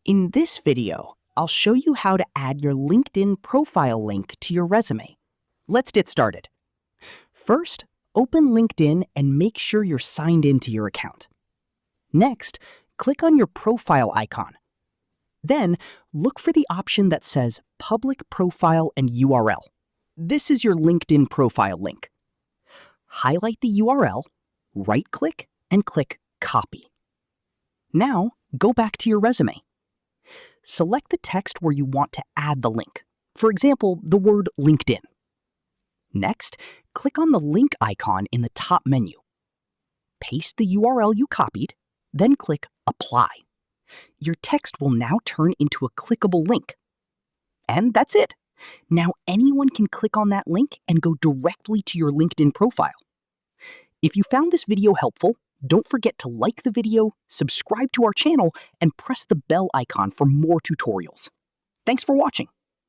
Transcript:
In this video, I'll show you how to add your LinkedIn profile link to your resume. Let's get started. First, open LinkedIn and make sure you're signed into your account. Next, click on your profile icon. Then, look for the option that says Public Profile and URL. This is your LinkedIn profile link. Highlight the URL, right-click, and click Copy. Now, go back to your resume. Select the text where you want to add the link, for example, the word LinkedIn. Next, click on the link icon in the top menu. Paste the URL you copied, then click Apply. Your text will now turn into a clickable link. And that's it. Now anyone can click on that link and go directly to your LinkedIn profile. If you found this video helpful, don't forget to like the video, subscribe to our channel, and press the bell icon for more tutorials. Thanks for watching.